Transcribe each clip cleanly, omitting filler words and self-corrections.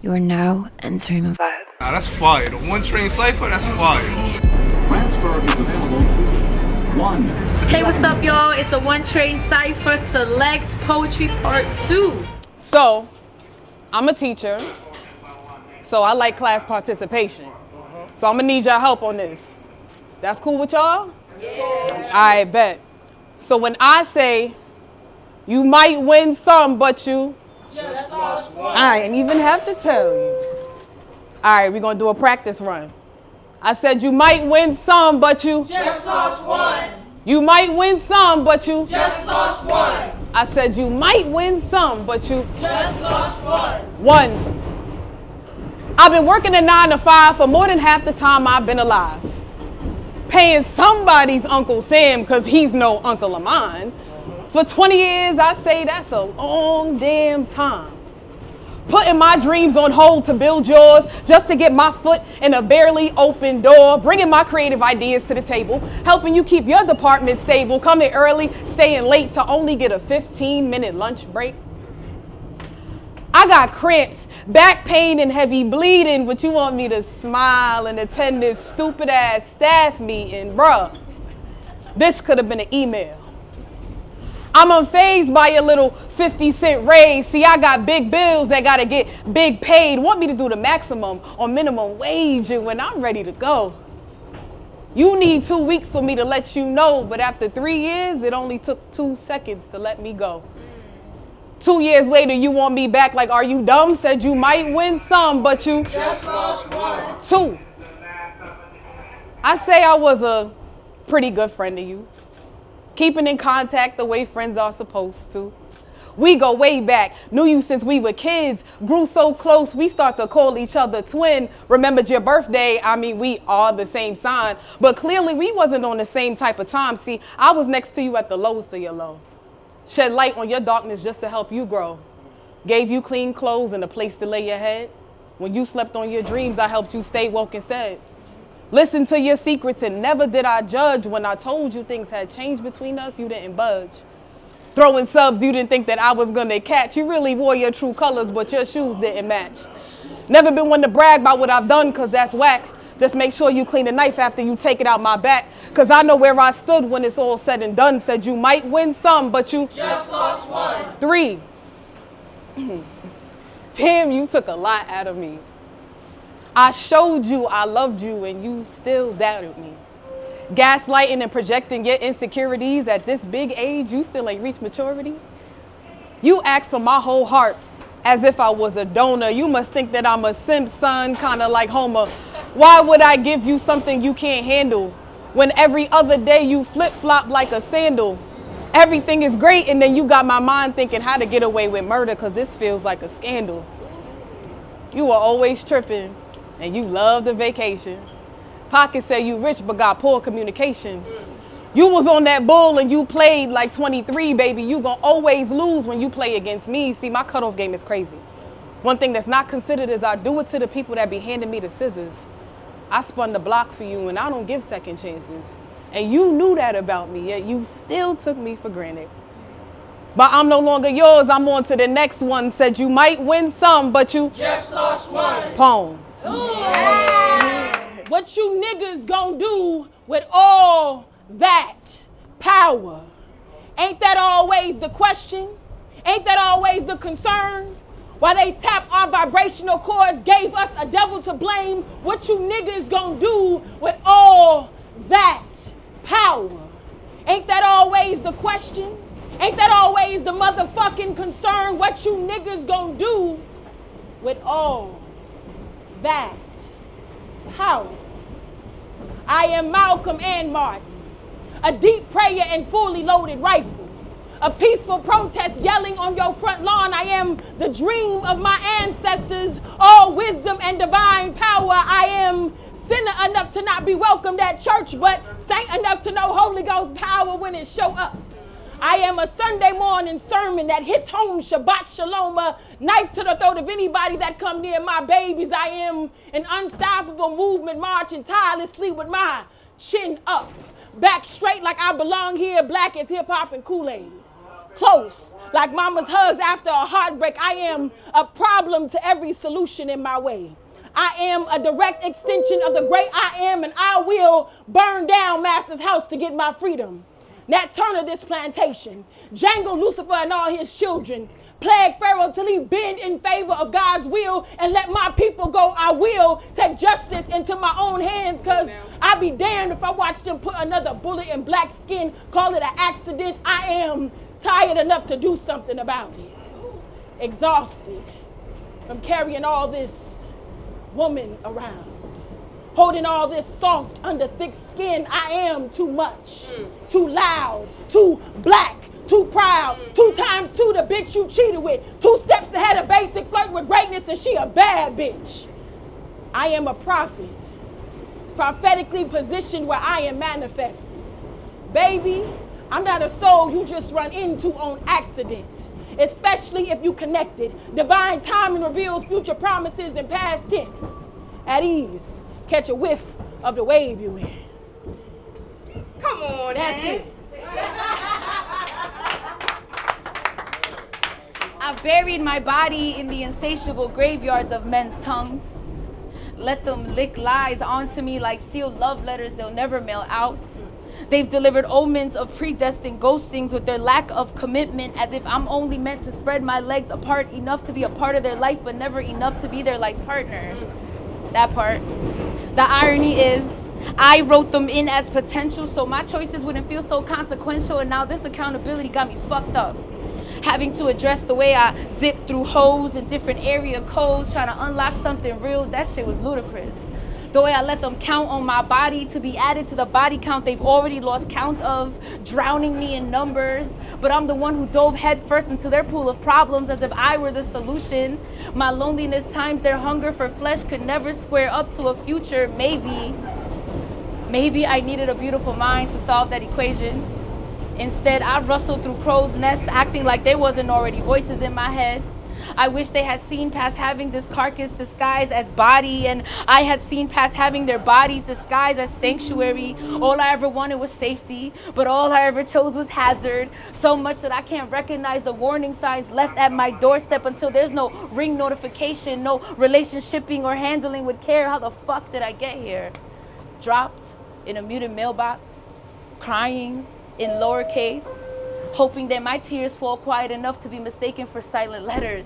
You are now entering a vibe. Nah, that's fire. The 1TRAIN CYPHER, that's fire. Transfer is available. 1. Hey, what's up, y'all? It's the 1TRAIN CYPHER Select Poetry Part 2. So, I'm a teacher, so I like class participation. So I'm gonna need y'all help on this. That's cool with y'all? Yeah. I bet. So when I say, you might win some, but you Just lost one. I ain't even have to tell you. All right, we're gonna do a practice run. I said you might win some, but you Just lost one. You might win some, but you Just lost one. I said you might win some, but you Just lost one. One. I've been working a 9 to 5 for more than half the time I've been alive. Paying somebody's Uncle Sam because he's no uncle of mine. For 20 years, I say that's a long damn time. Putting my dreams on hold to build yours just to get my foot in a barely open door, bringing my creative ideas to the table, helping you keep your department stable, coming early, staying late to only get a 15-minute lunch break. I got cramps, back pain, and heavy bleeding, but you want me to smile and attend this stupid ass staff meeting, bruh. This could have been an email. I'm unfazed by your little 50-cent raise. See, I got big bills that gotta get big paid. Want me to do the maximum on minimum wage, and when I'm ready to go. You need 2 weeks for me to let you know, but after 3 years, it only took 2 seconds to let me go. 2 years later, you want me back like, are you dumb? Said you might win some, but you Just lost one. 2. I say I was a pretty good friend to you. Keeping in contact the way friends are supposed to. We go way back, knew you since we were kids, grew so close we start to call each other twin. Remembered your birthday, I mean we are the same sign, but clearly we wasn't on the same type of time. See, I was next to you at the lowest of your low. Shed light on your darkness just to help you grow. Gave you clean clothes and a place to lay your head. When you slept on your dreams, I helped you stay woke and said. Listen to your secrets and never did I judge. When I told you things had changed between us, you didn't budge. Throwing subs you didn't think that I was gonna catch. You really wore your true colors, but your shoes didn't match. Never been one to brag about what I've done, cause that's whack. Just make sure you clean the knife after you take it out my back. Cause I know where I stood when it's all said and done. Said you might win some, but you Just lost one. 3. Damn, you took a lot out of me. I showed you I loved you and you still doubted me. Gaslighting and projecting your insecurities at this big age, you still ain't reached maturity. You asked for my whole heart as if I was a donor. You must think that I'm a simp son, kinda like Homer. Why would I give you something you can't handle when every other day you flip-flop like a sandal? Everything is great and then you got my mind thinking how to get away with murder cause this feels like a scandal. You were always tripping and you loved a vacation. Pockets say you rich but got poor communications. You was on that bull and you played like 23, baby. You gon' always lose when you play against me. See, my cutoff game is crazy. One thing that's not considered is I do it to the people that be handing me the scissors. I spun the block for you and I don't give second chances. And you knew that about me, yet you still took me for granted. But I'm no longer yours, I'm on to the next one. Said you might win some, but you Just lost one. Poem. What you niggas gon' do with all that power? Ain't that always the question? Ain't that always the concern? While they tap our vibrational cords, gave us a devil to blame. What you niggas gon' do with all that power? Ain't that always the question? Ain't that always the motherfucking concern? What you niggas gon' do with all that power? I am Malcolm and Martin, a deep prayer and fully loaded rifle, a peaceful protest yelling on your front lawn. I am the dream of my ancestors, all wisdom and divine power. I am sinner enough to not be welcomed at church, but saint enough to know Holy Ghost power when it show up. I am a Sunday morning sermon that hits home, Shabbat Shalom, a knife to the throat of anybody that come near my babies. I am an unstoppable movement marching tirelessly with my chin up, back straight like I belong here, black as hip hop and Kool-Aid. close. Like mama's hugs after a heartbreak, I am a problem to every solution in my way. I am a direct extension of the great I am, and I will burn down master's house to get my freedom. Nat Turner, this plantation. Jangle Lucifer and all his children. Plague Pharaoh till he bend in favor of God's will and let my people go. I will take justice into my own hands, because I'd be damned if I watch them put another bullet in black skin, call it an accident. I am tired enough to do something about it. Exhausted from carrying all this woman around. Holding all this soft under thick skin. I am too much, too loud, too black, too proud, 2 times 2 the bitch you cheated with, 2 steps ahead of basic, flirt with greatness, and she a bad bitch. I am a prophet, prophetically positioned where I am manifested. Baby, I'm not a soul you just run into on accident, especially if you connected. Divine timing reveals future promises in past tense. At ease, catch a whiff of the wave you in. Come on, That's man. it. I've buried my body in the insatiable graveyards of men's tongues. Let them lick lies onto me like sealed love letters they'll never mail out. They've delivered omens of predestined ghostings with their lack of commitment, as if I'm only meant to spread my legs apart enough to be a part of their life, but never enough to be their life partner. That part. The irony is, I wrote them in as potential, so my choices wouldn't feel so consequential, and now this accountability got me fucked up. Having to address the way I zip through hoes in different area codes, trying to unlock something real, that shit was ludicrous. The way I let them count on my body to be added to the body count they've already lost count of, drowning me in numbers, but I'm the one who dove headfirst into their pool of problems as if I were the solution. My loneliness times their hunger for flesh could never square up to a future. Maybe I needed a beautiful mind to solve that equation. Instead, I rustled through crow's nests, acting like there wasn't already voices in my head. I wish they had seen past having this carcass disguised as body, and I had seen past having their bodies disguised as sanctuary. All I ever wanted was safety, but all I ever chose was hazard. So much that I can't recognize the warning signs left at my doorstep until there's no ring notification, no relationshiping or handling with care. How the fuck did I get here? Dropped in a muted mailbox, crying in lowercase, hoping that my tears fall quiet enough to be mistaken for silent letters.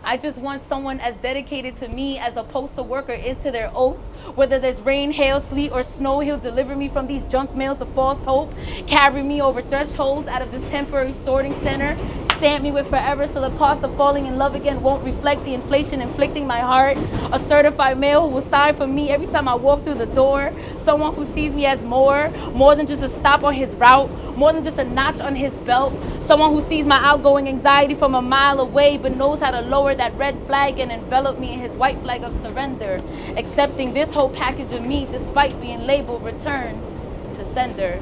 I just want someone as dedicated to me as a postal worker is to their oath. Whether there's rain, hail, sleet, or snow, he'll deliver me from these junk mails of false hope, carry me over thresholds out of this temporary sorting center, stamp me with forever so the cost of falling in love again won't reflect the inflation inflicting my heart. A certified male who will sigh for me every time I walk through the door. Someone who sees me as more than just a stop on his route, more than just a notch on his belt. Someone who sees my outgoing anxiety from a mile away but knows how to lower that red flag and envelop me in his white flag of surrender, accepting this whole package of me despite being labeled return to sender.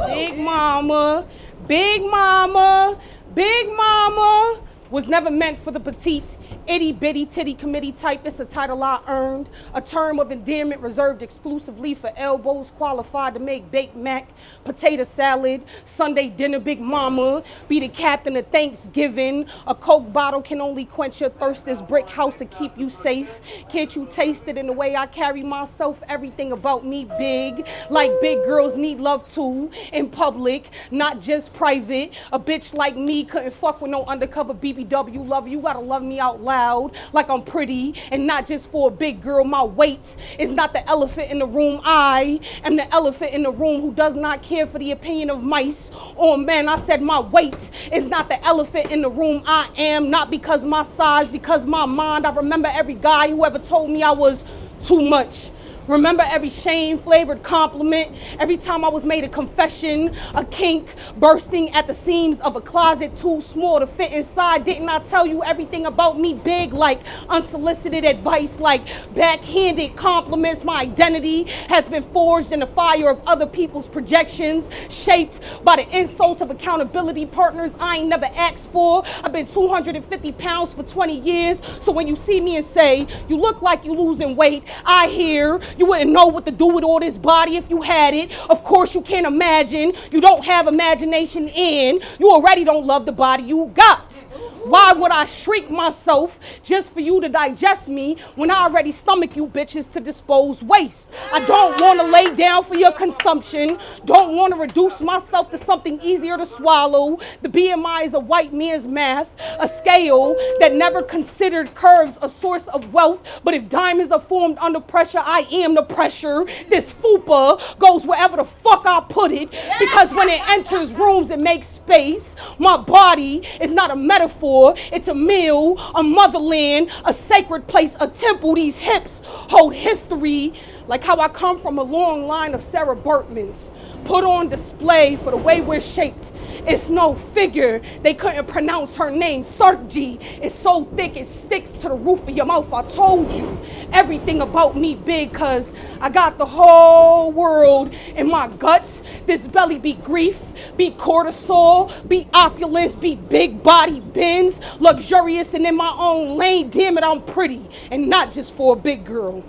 Big mama, big mama, big mama was never meant for the petite, itty bitty titty committee type. It's a title I earned, a term of endearment reserved exclusively for elbows qualified to make baked mac, potato salad, Sunday dinner. Big mama, be the captain of Thanksgiving. A Coke bottle can only quench your thirst. This brick house will keep you safe. Can't you taste it in the way I carry myself? Everything about me big, like big girls need love too, in public, not just private. A bitch like me couldn't fuck with no undercover BBW lover. You gotta love me out loud, like I'm pretty, and not just for a big girl. My weight is not the elephant in the room. I am the elephant in the room who does not care for the opinion of mice or men. I said my weight is not the elephant in the room. I am, not because my size, because my mind. I remember every guy who ever told me I was too much. Remember every shame-flavored compliment, every time I was made a confession, a kink bursting at the seams of a closet too small to fit inside. Didn't I tell you everything about me big, like unsolicited advice, like backhanded compliments? My identity has been forged in the fire of other people's projections, shaped by the insults of accountability partners I ain't never asked for. I've been 250 pounds for 20 years, so when you see me and say, you look like you losing weight, I hear You wouldn't know what to do with all this body if you had it. Of course, you can't imagine. You don't have imagination in. You already don't love the body you got. Why would I shrink myself just for you to digest me when I already stomach you bitches to dispose waste? I don't want to lay down for your consumption. Don't want to reduce myself to something easier to swallow. The BMI is a white man's math, a scale that never considered curves a source of wealth. But if diamonds are formed under pressure, I am the pressure. This fupa goes wherever the fuck I put it, because when it enters rooms, it makes space. My body is not a metaphor. It's a meal, a motherland, a sacred place, a temple. These hips hold history, like how I come from a long line of Sarah Bertmans, put on display for the way we're shaped. It's no figure. They couldn't pronounce her name. Sergi is so thick it sticks to the roof of your mouth. I told you everything about me big, cause I got the whole world in my guts. This belly be grief, be cortisol, be opulence, be big body bends, luxurious and in my own lane. Damn it, I'm pretty, and not just for a big girl.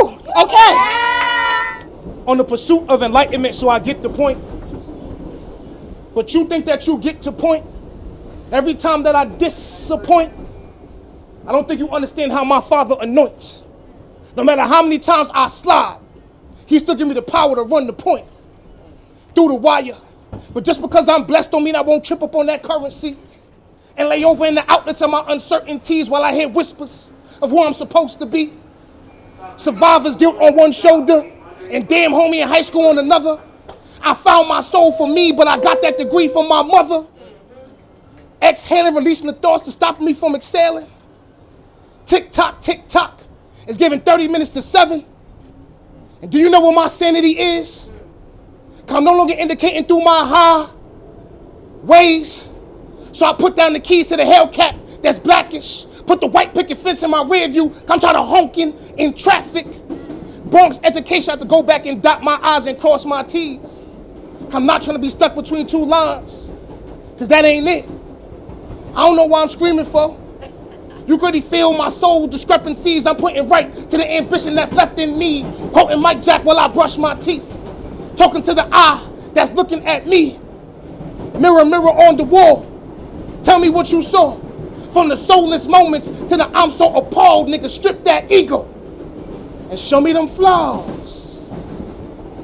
Woo! Okay. On the pursuit of enlightenment, so I get the point. But you think that you get to point every time that I disappoint? I don't think you understand how my Father anoints. No matter how many times I slide, He still give me the power to run the point through the wire. But just because I'm blessed don't mean I won't trip up on that currency and lay over in the outlets of my uncertainties while I hear whispers of who I'm supposed to be. Survivor's guilt on one shoulder and damn homie in high school on another. I found my soul for me, but I got that degree from my mother. Exhaling, releasing the thoughts to stop me from exhaling. Tick tock, it's giving 30 minutes to 7. And do you know what my sanity is? 'Cause I'm no longer indicating through my highways. So I put down the keys to the Hellcat that's blackish. Put the white picket fence in my rear view. I'm trying to honking in traffic. Bronx education, I have to go back and dot my I's and cross my T's. I'm not trying to be stuck between two lines, because that ain't it. I don't know why I'm screaming for. You could already feel my soul discrepancies I'm putting right to the ambition that's left in me. Quoting Mike Jack while I brush my teeth. Talking to the eye that's looking at me. Mirror, mirror on the wall. Tell me what you saw. From the soulless moments to the I'm so appalled, nigga, strip that ego and show me them flaws.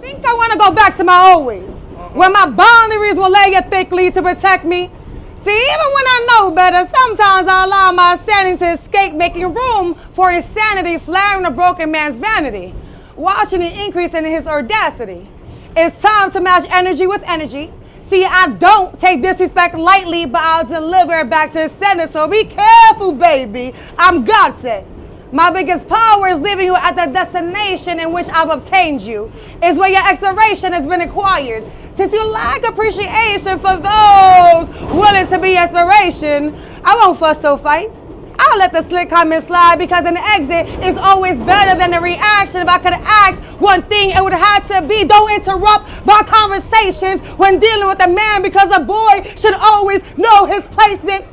Think I want to go back to my old ways, where my boundaries will layer thickly to protect me. See, even when I know better, sometimes I allow my sanity to escape, making room for insanity, flaring a broken man's vanity, watching it increase in his audacity. It's time to match energy with energy. See, I don't take disrespect lightly, but I'll deliver it back to the center. So be careful, baby. I'm God sent. My biggest power is leaving you at the destination in which I've obtained you. Is where your expiration has been acquired. Since you lack appreciation for those willing to be inspiration, I won't fuss or fight. I'll let the slick comment slide, because an exit is always better than a reaction. If I could ask one thing, it would have to be, don't interrupt my conversations when dealing with a man, because a boy should always know his placement.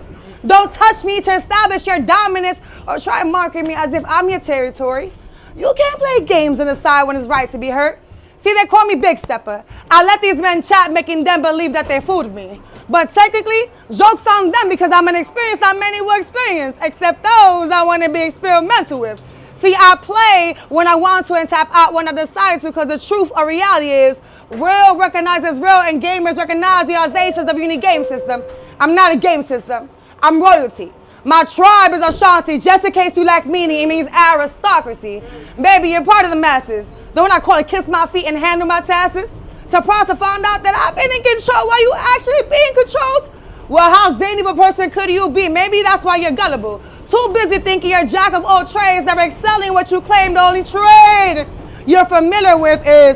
Don't touch me to establish your dominance or try marking me as if I'm your territory. You can't play games on the side when it's right to be hurt. See, they call me Bigstepper. I let these men chat, making them believe that they fooled me. But technically, joke's on them, because I'm an experience that many will experience, except those I want to be experimental with. See, I play when I want to and tap out when I decide to, because the truth or reality is real recognizes real, and gamers recognize the organizations of a unique game system. I'm not a game system. I'm royalty. My tribe is Ashanti. Just in case you lack meaning, it means aristocracy. Baby, you're part of the masses. The one I call it kiss my feet and handle my tasks. Surprised to find out that I've been in control while you actually being controlled? Well, how zany of a person could you be? Maybe that's why you're gullible. Too busy thinking you're a jack of all trades, never excelling what you claim the only trade you're familiar with is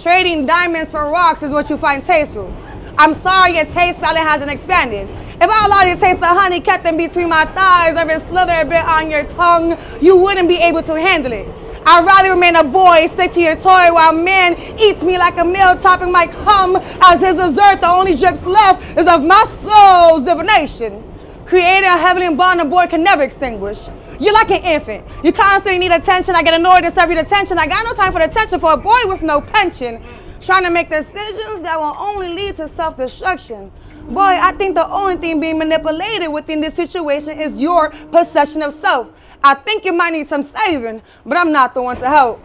trading diamonds for rocks is what you find tasteful. I'm sorry your taste palette hasn't expanded. If I allowed you to taste the honey kept in between my thighs or even slither a bit on your tongue, you wouldn't be able to handle it. I'd rather remain a boy, stick to your toy while man eats me like a meal, topping my cum as his dessert. The only drips left is of my soul's divination. Creating a heavenly bond a boy can never extinguish. You're like an infant. You constantly need attention. I get annoyed and serve you attention. I got no time for the attention for a boy with no pension. Trying to make decisions that will only lead to self-destruction. Boy, I think the only thing being manipulated within this situation is your perception of self. I think you might need some saving, but I'm not the one to help.